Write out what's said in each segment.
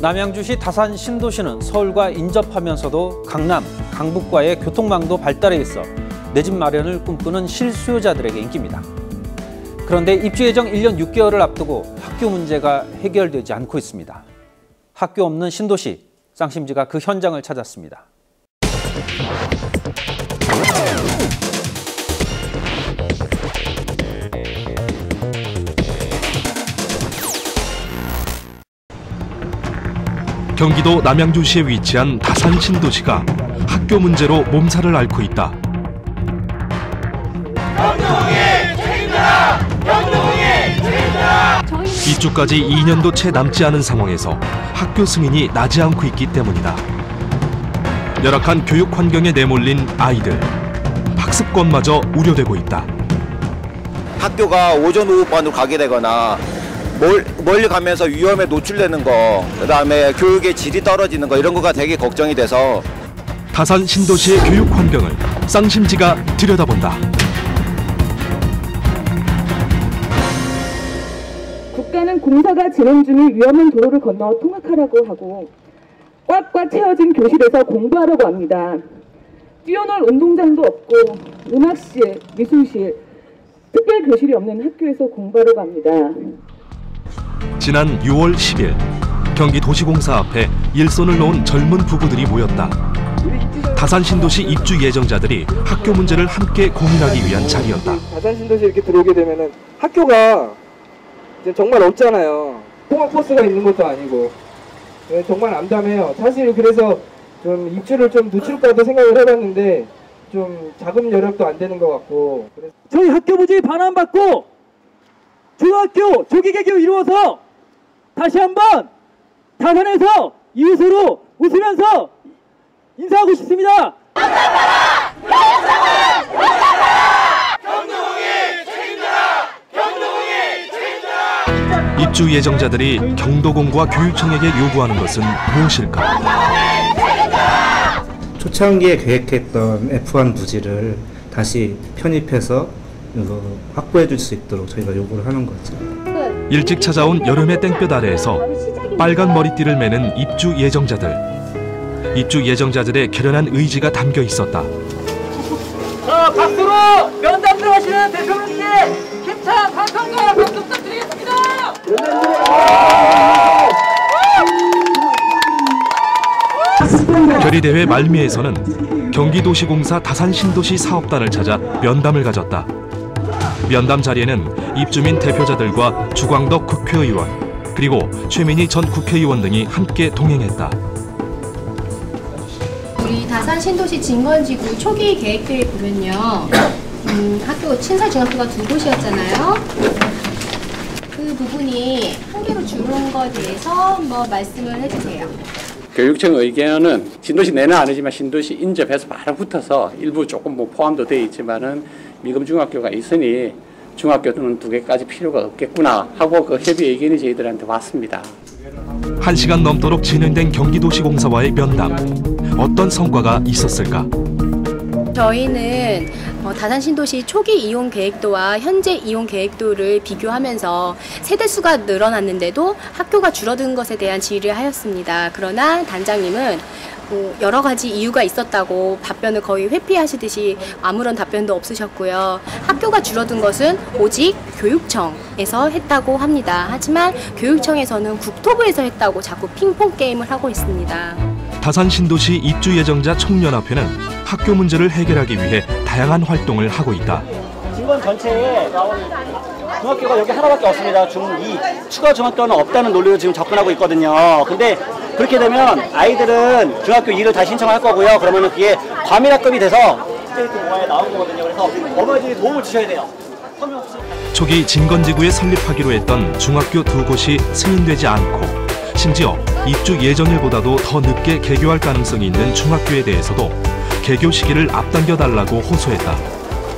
남양주시 다산 신도시는 서울과 인접하면서도 강남, 강북과의 교통망도 발달해 있어 내 집 마련을 꿈꾸는 실수요자들에게 인기입니다. 그런데 입주 예정 1년 6개월을 앞두고 학교 문제가 해결되지 않고 있습니다. 학교 없는 신도시, 쌍심지가 그 현장을 찾았습니다. 경기도 남양주시에 위치한 다산 신도시가 학교 문제로 몸살을 앓고 있다. 입주까지 2년도 채 남지 않은 상황에서 학교 승인이 나지 않고 있기 때문이다. 열악한 교육 환경에 내몰린 아이들, 학습권마저 우려되고 있다. 학교가 오전 오후반으로 가게 되거나 멀리 가면서 위험에 노출되는 거, 그다음에 교육의 질이 떨어지는 거, 이런 거가 되게 걱정이 돼서 다산 신도시의 교육 환경을 쌍심지가 들여다본다. 국가는 공사가 진행 중인 위험한 도로를 건너 통학하라고 하고 꽉꽉 채워진 교실에서 공부하라고 합니다. 뛰어놀 운동장도 없고 음악실, 미술실, 특별 교실이 없는 학교에서 공부하라고 합니다. 지난 6월 10일 경기도시공사 앞에 일손을 놓은 젊은 부부들이 모였다. 다산 신도시 입주 예정자들이 학교 문제를 함께 고민하기 위한 자리였다. 다산 신도시 이렇게 들어오게 되면은 학교가 이제 정말 없잖아요. 통학 코스가 있는 것도 아니고 정말 암담해요. 사실 그래서 좀 입주를 좀 늦출까도 생각을 해봤는데 좀 자금 여력도 안 되는 것 같고. 그래서 저희 학교 부지 반환받고 중학교 조기 개교 이루어서 다시 한번 다산에서 이웃으로 웃으면서 인사하고 싶습니다. 입주 예정자들이 경도공과 교육청에게 요구하는 것은 무엇일까? 초창기에 계획했던 F1 부지를 다시 편입해서 확보해 줄 수 있도록 저희가 요구를 하는 거죠. 일찍 찾아온 여름의 땡볕 아래에서 빨간 머리띠를 매는 입주 예정자들. 입주 예정자들의 결연한 의지가 담겨 있었다. 자, 박수로 면담 들어가시는 대표님께 힘찬 환청과 박수 부탁드리겠습니다. 결의대회 말미에서는 경기도시공사 다산신도시 사업단을 찾아 면담을 가졌다. 면담 자리에는 입주민 대표자들과 주광덕 국회의원, 그리고 최민희 전 국회의원 등이 함께 동행했다. 우리 다산신도시 진건지구 초기 계획표에 보면요. 학교 친설중학교가 2곳이었잖아요. 그 부분이 한 개로 줄은 것에 대해서 한번 말씀을 해주세요. 교육청 의견은 신도시 내는 아니지만 신도시 인접해서 바로 붙어서 일부 조금 포함도 되어 있지만은 미금 중학교가 있으니 중학교는 2개까지 필요가 없겠구나 하고 그 협의 의견이 저희들한테 왔습니다. 1시간 넘도록 진행된 경기도시공사와의 면담. 어떤 성과가 있었을까? 저희는 다산신도시 초기 이용 계획도와 현재 이용 계획도를 비교하면서 세대수가 늘어났는데도 학교가 줄어든 것에 대한 질의를 하였습니다. 그러나 단장님은 여러 가지 이유가 있었다고 답변을 거의 회피하시듯이 아무런 답변도 없으셨고요. 학교가 줄어든 것은 오직 교육청에서 했다고 합니다. 하지만 교육청에서는 국토부에서 했다고 자꾸 핑퐁 게임을 하고 있습니다. 다산신도시 입주 예정자 총연합회는 학교 문제를 해결하기 위해 다양한 활동을 하고 있다. 진건 전체에 중학교가 여기 하나밖에 없습니다. 중2. 추가 중학교는 없다는 논리로 지금 접근하고 있거든요. 근데 그렇게 되면 아이들은 중학교 2를 다시 신청할 거고요. 그러면 그게 과밀학급이 돼서 스테이트 모아에 나온 거거든요. 그래서 어머니들이 도움을 주셔야 돼요. 초기 진건지구에 설립하기로 했던 중학교 2곳이 승인되지 않고 심지어 입주 예정일보다도 더 늦게 개교할 가능성이 있는 중학교에 대해서도 개교 시기를 앞당겨달라고 호소했다.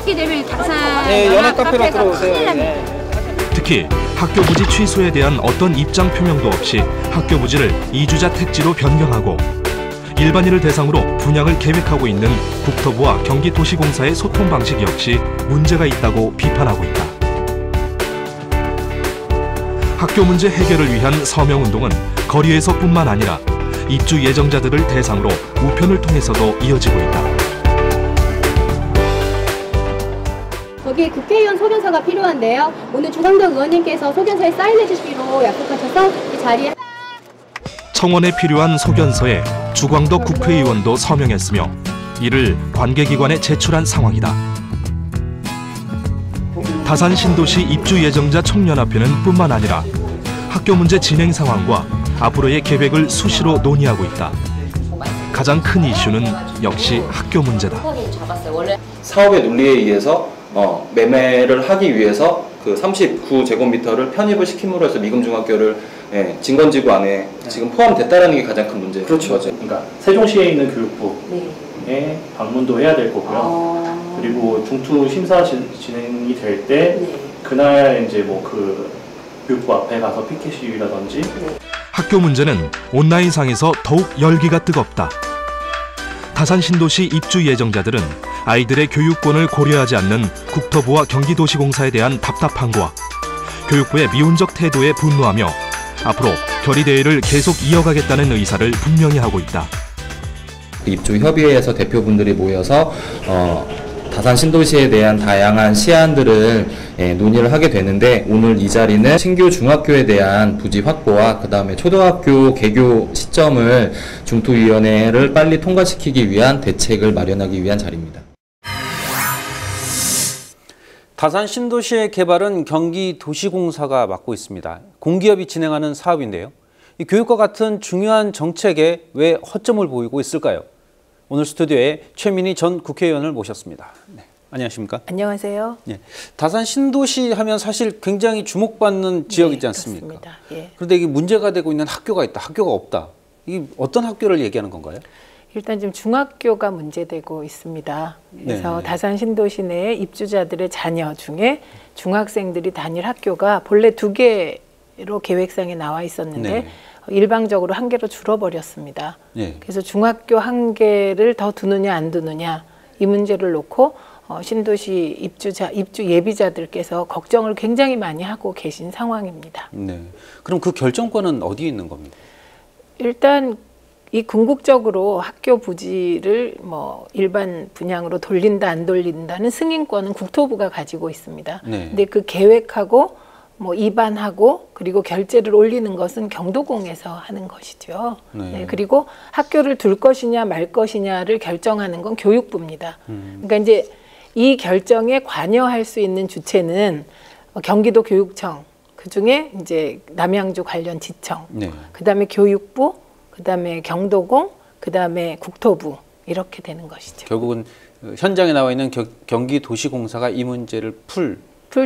연애 카페로 들어오세요. 특히 학교 부지 취소에 대한 어떤 입장 표명도 없이 학교 부지를 이주자 택지로 변경하고 일반인을 대상으로 분양을 계획하고 있는 국토부와 경기도시공사의 소통 방식 역시 문제가 있다고 비판하고 있다. 학교 문제 해결을 위한 서명운동은 거리에서뿐만 아니라 입주 예정자들을 대상으로 우편을 통해서도 이어지고 있다. 거기에 국회의원 소견서가 필요한데요. 오늘 주광덕 의원님께서 소견서에 사인해 주시기로 약속하셔서 이 자리에 청원에 필요한 소견서에 주광덕 국회의원도 서명했으며 이를 관계기관에 제출한 상황이다. 다산 신도시 입주 예정자 청년합회는 뿐만 아니라 학교 문제 진행 상황과 앞으로의 계획을 수시로 논의하고 있다. 가장 큰 이슈는 역시 학교 문제다. 사업의 논리에 의해서 매매를 하기 위해서 그 39제곱미터를 편입을 시킴으로 해서 미금중학교를 진건지구 안에 지금 포함됐다는 게 가장 큰 문제예요. 그렇죠. 그러니까 세종시에 있는 교육부에 방문도 해야 될 거고요. 그리고 중투 심사 진행이 될 때 그날 이제 뭐 그 교육부 앞에 가서 피켓 시위라든지. 학교 문제는 온라인상에서 더욱 열기가 뜨겁다. 다산 신도시 입주 예정자들은 아이들의 교육권을 고려하지 않는 국토부와 경기도시공사에 대한 답답함과 교육부의 미온적 태도에 분노하며 앞으로 결의대회를 계속 이어가겠다는 의사를 분명히 하고 있다. 입주협의회에서 대표분들이 모여서 다산 신도시에 대한 다양한 시안들을 논의를 하게 되는데, 오늘 이 자리는 신규 중학교에 대한 부지 확보와 그 다음에 초등학교 개교 시점을 중투위원회를 빨리 통과시키기 위한 대책을 마련하기 위한 자리입니다. 다산 신도시의 개발은 경기도시공사가 맡고 있습니다. 공기업이 진행하는 사업인데요. 이 교육과 같은 중요한 정책에 왜 허점을 보이고 있을까요? 오늘 스튜디오에 최민희 전 국회의원을 모셨습니다. 네, 안녕하십니까? 안녕하세요. 네, 다산 신도시 하면 사실 굉장히 주목받는 지역이지 않습니까? 그렇습니다. 예. 그런데 이게 문제가 되고 있는 학교가 있다, 학교가 없다. 이게 어떤 학교를 얘기하는 건가요? 일단 지금 중학교가 문제되고 있습니다. 그래서 네. 다산 신도시 내에 입주자들의 자녀 중에 중학생들이 다닐 학교가 본래 2개로 계획상에 나와 있었는데 네. 일방적으로 1개로 줄어버렸습니다. 네. 그래서 중학교 1개를 더 두느냐 안 두느냐 이 문제를 놓고 신도시 입주 예비자들께서 걱정을 굉장히 많이 하고 계신 상황입니다. 네. 그럼 그 결정권은 어디에 있는 겁니까? 일단 이 궁극적으로 학교 부지를 뭐 일반 분양으로 돌린다 안 돌린다는 승인권은 국토부가 가지고 있습니다. 네. 근데 그 계획하고 뭐 입안하고 그리고 결재를 올리는 것은 경도공에서 하는 것이죠. 네. 네, 그리고 학교를 둘 것이냐 말 것이냐를 결정하는 건 교육부입니다. 그러니까 이제 이 결정에 관여할 수 있는 주체는 경기도 교육청, 그중에 이제 남양주 관련 지청, 네. 그다음에 교육부, 그다음에 경도공, 그다음에 국토부 이렇게 되는 것이죠. 결국은 현장에 나와 있는 경기도시공사가 이 문제를 풀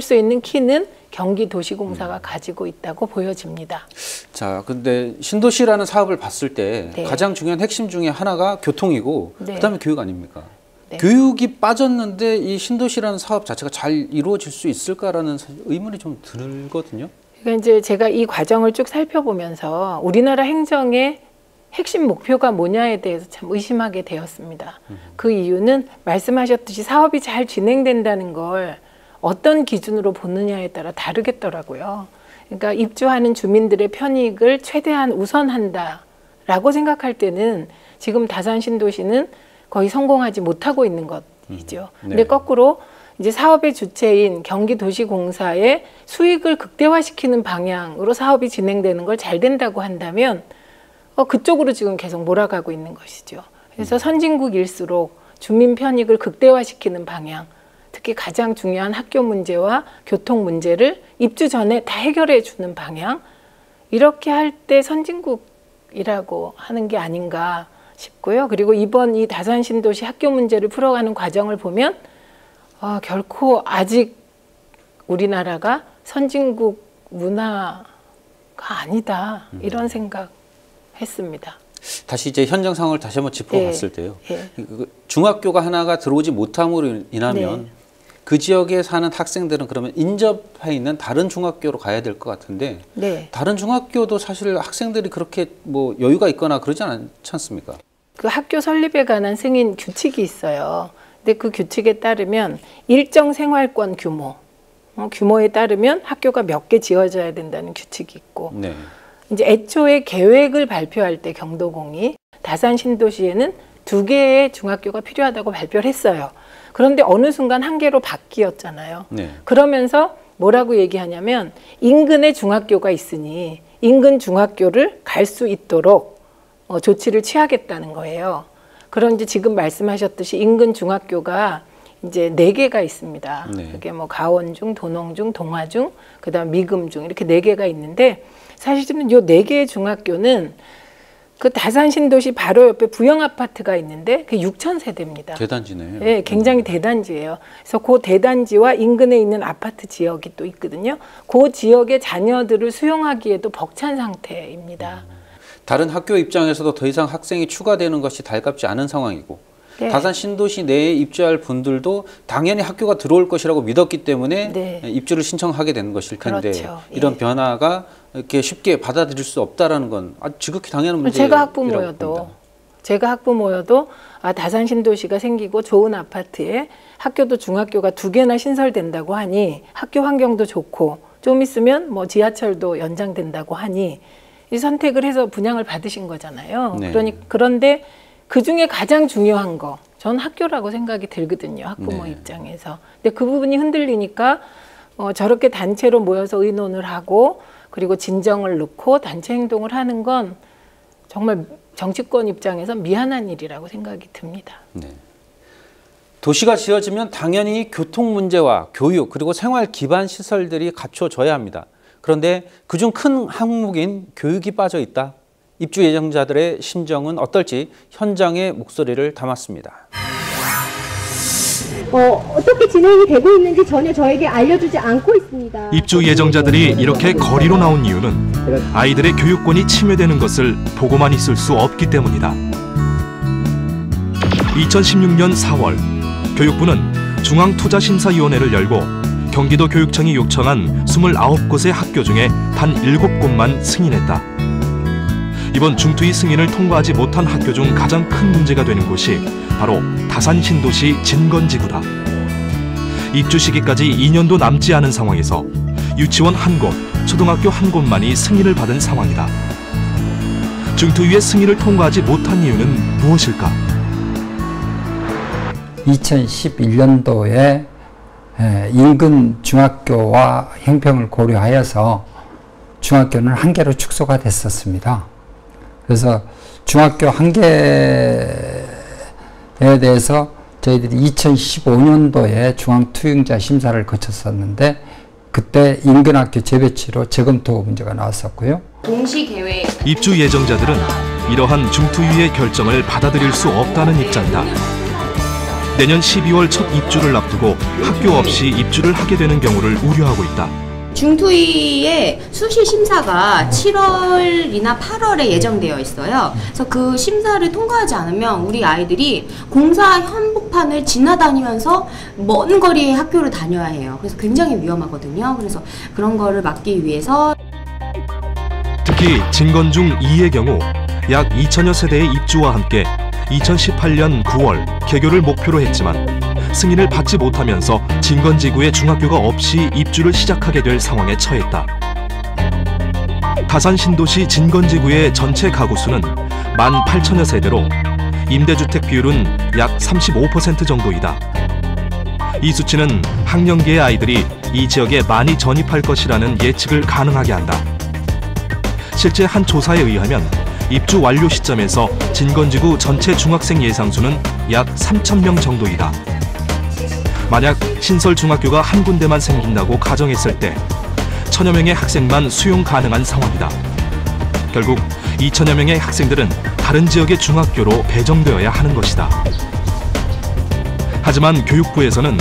수 있는 키는 경기도시공사가 가지고 있다고 보여집니다. 자, 근데 신도시라는 사업을 봤을 때 네. 가장 중요한 핵심 중에 하나가 교통이고 네. 그다음에 교육 아닙니까? 네. 교육이 빠졌는데 이 신도시라는 사업 자체가 잘 이루어질 수 있을까라는 의문이 좀 들거든요. 그러니까 이제 제가 이 과정을 쭉 살펴보면서 우리나라 행정의 핵심 목표가 뭐냐에 대해서 참 의심하게 되었습니다. 그 이유는 말씀하셨듯이 사업이 잘 진행된다는 걸 어떤 기준으로 보느냐에 따라 다르겠더라고요. 그러니까 입주하는 주민들의 편익을 최대한 우선한다라고 생각할 때는 지금 다산 신도시는 거의 성공하지 못하고 있는 것이죠. 네. 근데 거꾸로 이제 사업의 주체인 경기도시공사의 수익을 극대화시키는 방향으로 사업이 진행되는 걸 잘 된다고 한다면 그쪽으로 지금 계속 몰아가고 있는 것이죠. 그래서 선진국일수록 주민 편익을 극대화시키는 방향, 특히 가장 중요한 학교 문제와 교통 문제를 입주 전에 다 해결해 주는 방향, 이렇게 할 때 선진국이라고 하는 게 아닌가 싶고요. 그리고 이번 이 다산 신도시 학교 문제를 풀어가는 과정을 보면 결코 아직 우리나라가 선진국 문화가 아니다, 이런 생각했습니다. 다시 이제 현장 상황을 다시 한번 짚어봤을 때요. 중학교가 하나가 들어오지 못함으로 인하면 그 지역에 사는 학생들은 그러면 인접해 있는 다른 중학교로 가야 될 것 같은데 다른 중학교도 사실 학생들이 그렇게 뭐 여유가 있거나 그러지 않지 않습니까? 그 학교 설립에 관한 승인 규칙이 있어요. 근데 그 규칙에 따르면 일정 생활권 규모에 따르면 학교가 몇 개 지어져야 된다는 규칙이 있고 이제 애초에 계획을 발표할 때 경도공이 다산 신도시에는 2개의 중학교가 필요하다고 발표를 했어요. 그런데 어느 순간 1개로 바뀌었잖아요. 네. 그러면서 뭐라고 얘기하냐면 인근에 중학교가 있으니 인근 중학교를 갈 수 있도록 조치를 취하겠다는 거예요. 그런데 지금 말씀하셨듯이 인근 중학교가 이제 4개가 있습니다. 네. 그게 뭐 가원중, 도농중, 동화중, 그다음 미금중 이렇게 4개가 있는데 사실은 요 4개의 중학교는 그 다산 신도시 바로 옆에 부영 아파트가 있는데 그게 6,000세대입니다. 대단지네. 네, 굉장히 대단지예요. 그래서 그 대단지와 인근에 있는 아파트 지역이 또 있거든요. 그 지역의 자녀들을 수용하기에도 벅찬 상태입니다. 다른 학교 입장에서도 더 이상 학생이 추가되는 것이 달갑지 않은 상황이고 네. 다산 신도시 내에 입주할 분들도 당연히 학교가 들어올 것이라고 믿었기 때문에 네. 입주를 신청하게 되는 것일 텐데 그렇죠. 이런 예. 변화가 이렇게 쉽게 받아들일 수 없다라는 건 지극히 당연한 문제라고 제가 학부모여도 다산 신도시가 생기고 좋은 아파트에 학교도 중학교가 2개나 신설된다고 하니 학교 환경도 좋고 좀 있으면 뭐 지하철도 연장된다고 하니 이 선택을 해서 분양을 받으신 거잖아요. 네. 그런데 그중에 가장 중요한 거, 전 학교라고 생각이 들거든요. 학부모 네. 입장에서. 근데 그 부분이 흔들리니까 저렇게 단체로 모여서 의논을 하고 그리고 진정을 넣고 단체 행동을 하는 건 정말 정치권 입장에서 미안한 일이라고 생각이 듭니다. 네. 도시가 지어지면 당연히 교통 문제와 교육 그리고 생활 기반 시설들이 갖춰져야 합니다. 그런데 그중 큰 항목인 교육이 빠져 있다. 입주 예정자들의 심정은 어떨지 현장의 목소리를 담았습니다. 어떻게 진행이 되고 있는지 전혀 저에게 알려주지 않고 있습니다. 입주 예정자들이 이렇게 거리로 나온 이유는 아이들의 교육권이 침해되는 것을 보고만 있을 수 없기 때문이다. 2016년 4월 교육부는 중앙투자심사위원회를 열고 경기도 교육청이 요청한 29곳의 학교 중에 단 7곳만 승인했다. 이번 중투위 승인을 통과하지 못한 학교 중 가장 큰 문제가 되는 곳이 바로 다산 신도시 진건지구다. 입주 시기까지 2년도 남지 않은 상황에서 유치원 1곳, 초등학교 1곳만이 승인을 받은 상황이다. 중투위의 승인을 통과하지 못한 이유는 무엇일까? 2011년도에 인근 중학교와 형평을 고려하여서 중학교는 1개로 축소가 됐었습니다. 그래서 중학교 1개에 대해서 저희들이 2015년도에 중앙투영자 심사를 거쳤었는데 그때 인근학교 재배치로 재검토 문제가 나왔었고요. 동시계획 입주 예정자들은 이러한 중투위의 결정을 받아들일 수 없다는 입장이다. 내년 12월 첫 입주를 앞두고 학교 없이 입주를 하게 되는 경우를 우려하고 있다. 중투위의 수시 심사가 7월이나 8월에 예정되어 있어요. 그래서 그 심사를 통과하지 않으면 우리 아이들이 공사 한복판을 지나다니면서 먼 거리의 학교를 다녀야 해요. 그래서 굉장히 위험하거든요. 그래서 그런 거를 막기 위해서 특히 진건중 2의 경우 약 2천여 세대의 입주와 함께 2018년 9월 개교를 목표로 했지만 승인을 받지 못하면서 진건지구에 중학교가 없이 입주를 시작하게 될 상황에 처했다. 다산 신도시 진건지구의 전체 가구 수는 18,000여 세대로 임대주택 비율은 약 35% 정도이다. 이 수치는 학령기의 아이들이 이 지역에 많이 전입할 것이라는 예측을 가능하게 한다. 실제 한 조사에 의하면 입주 완료 시점에서 진건지구 전체 중학생 예상수는 약 3,000명 정도이다. 만약 신설 중학교가 한 군데만 생긴다고 가정했을 때 1,000여 명의 학생만 수용 가능한 상황이다. 결국 2,000여 명의 학생들은 다른 지역의 중학교로 배정되어야 하는 것이다. 하지만 교육부에서는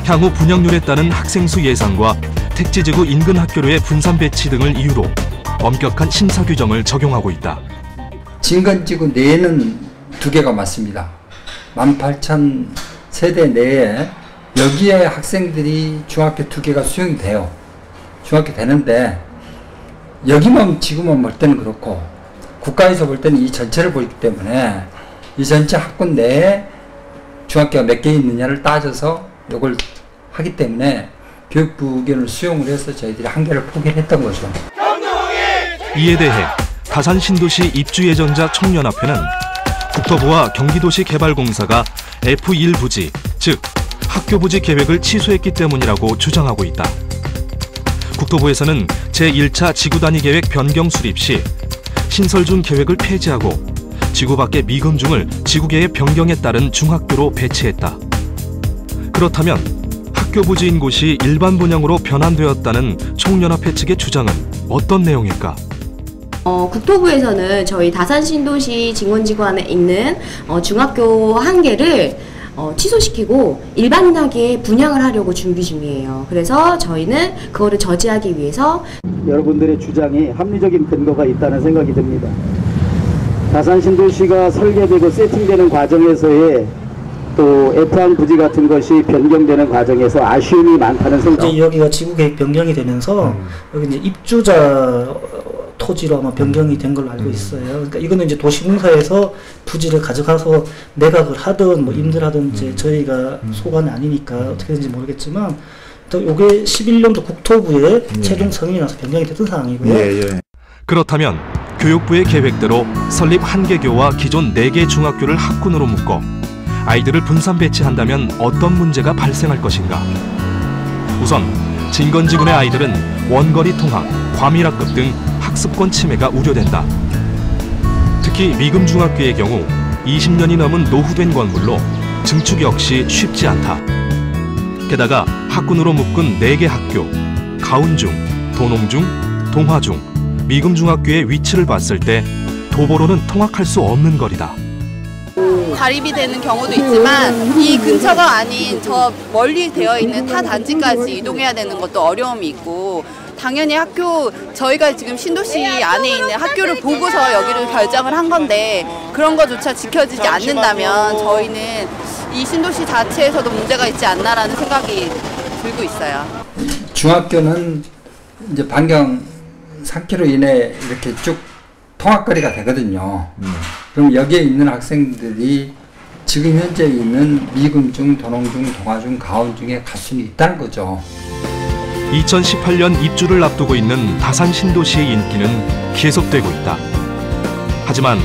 향후 분양률에 따른 학생 수 예상과 택지지구 인근 학교로의 분산 배치 등을 이유로 엄격한 심사 규정을 적용하고 있다. 진건지구 내에는 2개가 맞습니다. 18,000세대 내에 여기에 학생들이 중학교 2개가 수용이 돼요. 중학교 되는데 여기만 지구만 볼 때는 그렇고 국가에서 볼 때는 이 전체를 보기 때문에 이 전체 학군 내에 중학교가 몇 개 있느냐를 따져서 이걸 하기 때문에 교육부 의견을 수용을 해서 저희들이 1개를 포기를 했던 거죠. 경동이 이에 대해 다산 신도시 입주 예정자 청년합회는 국토부와 경기도시개발공사가 F1 부지, 즉 학교 부지 계획을 취소했기 때문이라고 주장하고 있다. 국토부에서는 제1차 지구단위 계획 변경 수립 시 신설중 계획을 폐지하고 지구 밖의 미금중을 지구계획 변경에 따른 중학교로 배치했다. 그렇다면 학교 부지인 곳이 일반 분양으로 변환되었다는 총연합회 측의 주장은 어떤 내용일까? 국토부에서는 저희 다산신도시 진권지구 안에 있는 중학교 한 개를 취소시키고 일반인에게 분양을 하려고 준비 중이에요. 그래서 저희는 그거를 저지하기 위해서 여러분들의 주장이 합리적인 근거가 있다는 생각이 듭니다. 다산신도시가 설계되고 세팅되는 과정에서의 또 F1 부지 같은 것이 변경되는 과정에서 아쉬움이 많다는 생각. 이제 여기가 지구계획 변경이 되면서 여기 이제 입주자 토지로 아마 변경이 된 걸로 알고 있어요. 그러니까 이거는 이제 도시공사에서 부지를 가져가서 매각을 하든 뭐 임대하든 이제 저희가 소관이 아니니까 어떻게 되는지 모르겠지만 또 이게 11년도 국토부의 최종 성인이 나서 변경이 됐던 상황이고요. 그렇다면 교육부의 계획대로 설립 1개교와 기존 4개 중학교를 학군으로 묶어 아이들을 분산 배치한다면 어떤 문제가 발생할 것인가? 우선 진건지군의 아이들은 원거리 통학, 과밀학급 등 학습권 침해가 우려된다. 특히 미금중학교의 경우 20년이 넘은 노후된 건물로 증축 역시 쉽지 않다. 게다가 학군으로 묶은 4개 학교, 가운중, 도농중, 동화중, 미금중학교의 위치를 봤을 때 도보로는 통학할 수 없는 거리다. 가립이 되는 경우도 있지만 이 근처가 아닌 저 멀리 되어 있는 타 단지까지 이동해야 되는 것도 어려움이 있고, 당연히 저희가 지금 신도시 안에 있는 학교를 보고서 여기를 결정을 한 건데 그런 것조차 지켜지지 않는다면 저희는 이 신도시 자체에서도 문제가 있지 않나라는 생각이 들고 있어요. 중학교는 이제 반경 3km 이내 이렇게 쭉 통학거리가 되거든요. 그럼 여기에 있는 학생들이 지금 현재 있는 미금중, 도농중, 동화중, 가운중에 갈 수는 있다는 거죠. 2018년 입주를 앞두고 있는 다산 신도시의 인기는 계속되고 있다. 하지만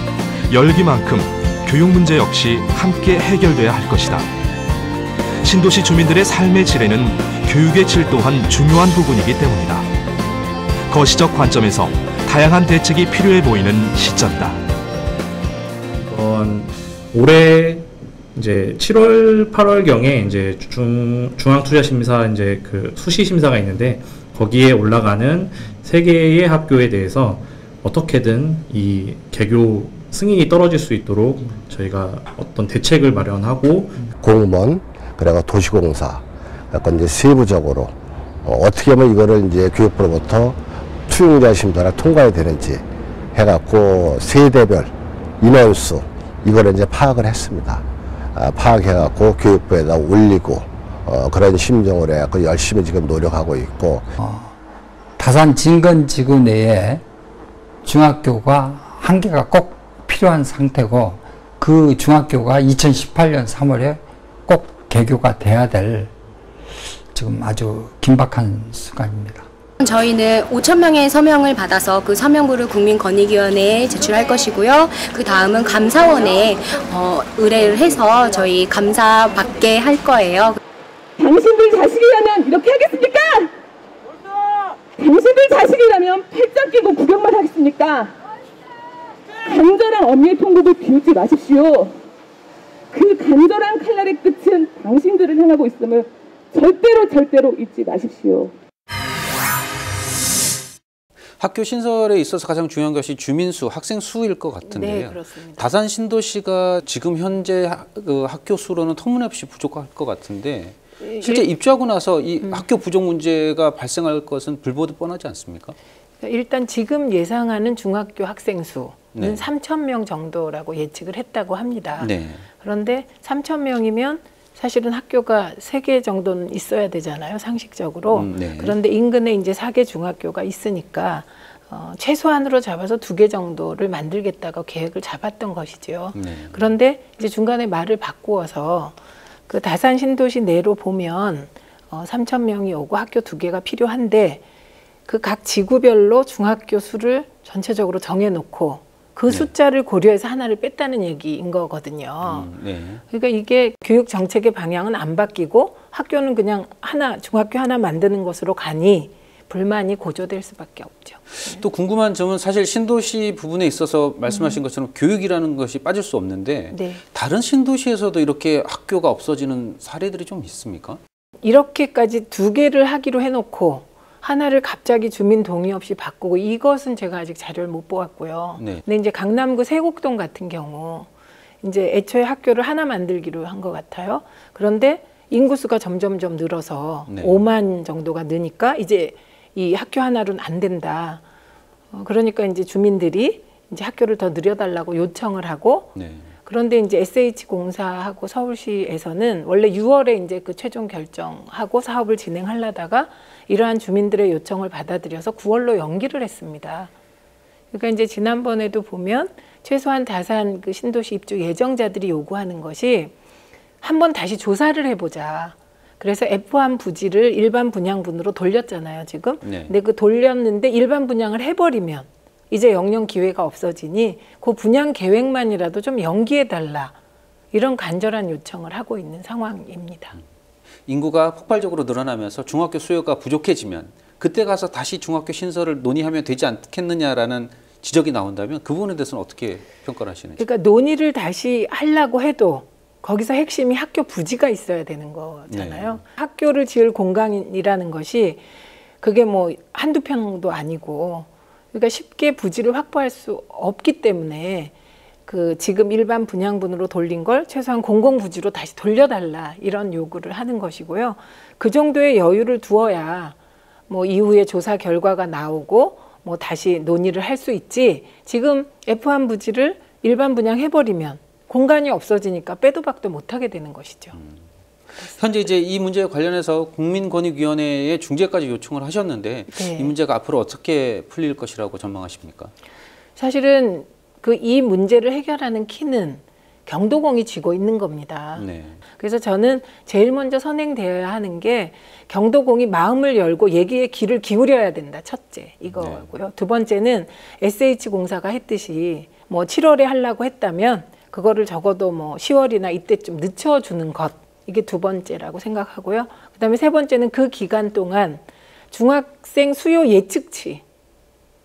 열기만큼 교육 문제 역시 함께 해결돼야 할 것이다. 신도시 주민들의 삶의 질에는 교육의 질 또한 중요한 부분이기 때문이다. 거시적 관점에서 다양한 대책이 필요해 보이는 시점이다. 올해 이제 7월, 8월 경에 이제 중앙투자심사 이제 그 수시 심사가 있는데 거기에 올라가는 3개의 학교에 대해서 어떻게든 이 개교 승인이 떨어질 수 있도록 저희가 어떤 대책을 마련하고 공무원 그리고 도시공사 약간 이제 세부적으로 어떻게 하면 이거를 이제 교육부로부터 투용자 심사를 통과해야 되는지 해갖고 세대별 인원수 이거를 이제 파악을 했습니다. 파악해갖고 교육부에다 올리고 그런 심정으로 해갖고 열심히 지금 노력하고 있고. 다산 진건지구 내에 중학교가 한 개가 꼭 필요한 상태고 그 중학교가 2018년 3월에 꼭 개교가 돼야 될 지금 아주 긴박한 순간입니다. 저희는 5,000명의 서명을 받아서 그 서명부를 국민권익위원회에 제출할 것이고요. 그 다음은 감사원에 의뢰를 해서 저희 감사 받게 할 거예요. 당신들 자식이라면 이렇게 하겠습니까? 당신들 자식이라면 팔짱 끼고 구경만 하겠습니까? 간절한 엄니의 통곡을 비웃지 마십시오. 그 간절한 칼날의 끝은 당신들을 향하고 있음을 절대로 잊지 마십시오. 학교 신설에 있어서 가장 중요한 것이 주민 수, 학생 수일 것 같은데요. 네, 그렇습니다. 다산 신도시가 지금 현재 학교 수로는 터무니없이 부족할 것 같은데 실제 입주하고 나서 이 학교 부족 문제가 발생할 것은 불보듯 뻔하지 않습니까? 일단 지금 예상하는 중학교 학생 수는 네. 3,000명 정도라고 예측을 했다고 합니다. 네. 그런데 3,000명이면 사실은 학교가 3개 정도는 있어야 되잖아요, 상식적으로. 네. 그런데 인근에 이제 4개 중학교가 있으니까 최소한으로 잡아서 2개 정도를 만들겠다고 계획을 잡았던 것이죠. 네. 그런데 이제 중간에 말을 바꾸어서 그 다산 신도시 내로 보면 3,000명이 오고 학교 2개가 필요한데 그 각 지구별로 중학교 수를 전체적으로 정해놓고 그 숫자를 고려해서 하나를 뺐다는 얘기인 거거든요. 그러니까 이게 교육 정책의 방향은 안 바뀌고 학교는 그냥 중학교 하나 만드는 것으로 가니 불만이 고조될 수밖에 없죠. 또 궁금한 점은 사실 신도시 부분에 있어서 말씀하신 것처럼 교육이라는 것이 빠질 수 없는데 다른 신도시에서도 이렇게 학교가 없어지는 사례들이 좀 있습니까? 이렇게까지 2개를 하기로 해놓고 하나를 갑자기 주민 동의 없이 바꾸고 이것은 제가 아직 자료를 못 보았고요. 근데 이제 강남구 세곡동 같은 경우 이제 애초에 학교를 하나 만들기로 한 것 같아요. 그런데 인구수가 점점점 늘어서 5만 정도가 느니까 이제 이 학교 하나로는 안 된다. 그러니까 이제 주민들이 이제 학교를 더 늘려달라고 요청을 하고 그런데 이제 SH공사하고 서울시에서는 원래 6월에 이제 그 최종 결정하고 사업을 진행하려다가 이러한 주민들의 요청을 받아들여서 9월로 연기를 했습니다. 그러니까 이제 지난번에도 보면 최소한 다산 그 신도시 입주 예정자들이 요구하는 것이 한번 다시 조사를 해보자. 그래서 F1 부지를 일반 분양분으로 돌렸잖아요, 지금. 근데 그 돌렸는데 일반 분양을 해버리면 이제 영영 기회가 없어지니 그 분양 계획만이라도 좀 연기해달라. 이런 간절한 요청을 하고 있는 상황입니다. 인구가 폭발적으로 늘어나면서 중학교 수요가 부족해지면 그때 가서 다시 중학교 신설을 논의하면 되지 않겠느냐라는 지적이 나온다면 그 부분에 대해서는 어떻게 평가를 하시는지. 그러니까 논의를 다시 하려고 해도 거기서 핵심이 학교 부지가 있어야 되는 거잖아요. 학교를 지을 공간이라는 것이 그게 뭐 한두 평도 아니고 그러니까 쉽게 부지를 확보할 수 없기 때문에 그 지금 일반 분양분으로 돌린 걸 최소한 공공부지로 다시 돌려달라 이런 요구를 하는 것이고요. 그 정도의 여유를 두어야 뭐 이후에 조사 결과가 나오고 뭐 다시 논의를 할 수 있지 지금 F1 부지를 일반 분양해버리면 공간이 없어지니까 빼도 박도 못하게 되는 것이죠. 현재 이제 이 문제에 관련해서 국민권익위원회에 중재까지 요청을 하셨는데 이 문제가 앞으로 어떻게 풀릴 것이라고 전망하십니까? 사실은 이 문제를 해결하는 키는 경도공이 쥐고 있는 겁니다. 그래서 저는 제일 먼저 선행되어야 하는 게 경도공이 마음을 열고 얘기에 귀를 기울여야 된다. 첫째 이거고요. 두 번째는 SH공사가 했듯이 뭐 7월에 하려고 했다면 그거를 적어도 뭐 10월이나 이때쯤 늦춰주는 것. 이게 두 번째라고 생각하고요. 그다음에 세 번째는 그 기간 동안 중학생 수요 예측치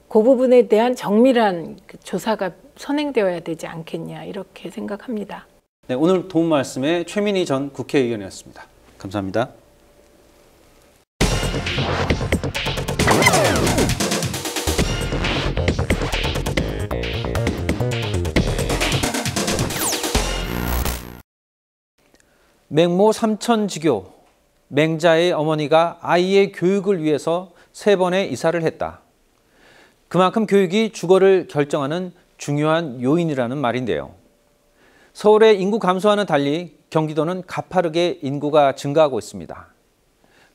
그 부분에 대한 정밀한 조사가 선행되어야 되지 않겠냐 이렇게 생각합니다. 네, 오늘 도움 말씀에 최민희 전 국회의원이었습니다. 감사합니다. 맹모 삼천지교, 맹자의 어머니가 아이의 교육을 위해서 3번의 이사를 했다. 그만큼 교육이 주거를 결정하는 중요한 요인이라는 말인데요. 서울의 인구 감소와는 달리 경기도는 가파르게 인구가 증가하고 있습니다.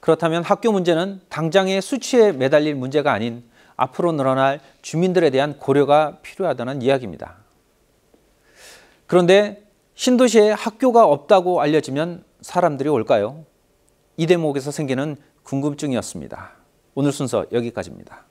그렇다면 학교 문제는 당장의 수치에 매달릴 문제가 아닌 앞으로 늘어날 주민들에 대한 고려가 필요하다는 이야기입니다. 그런데 신도시에 학교가 없다고 알려지면 사람들이 올까요? 이 대목에서 생기는 궁금증이었습니다. 오늘 순서 여기까지입니다.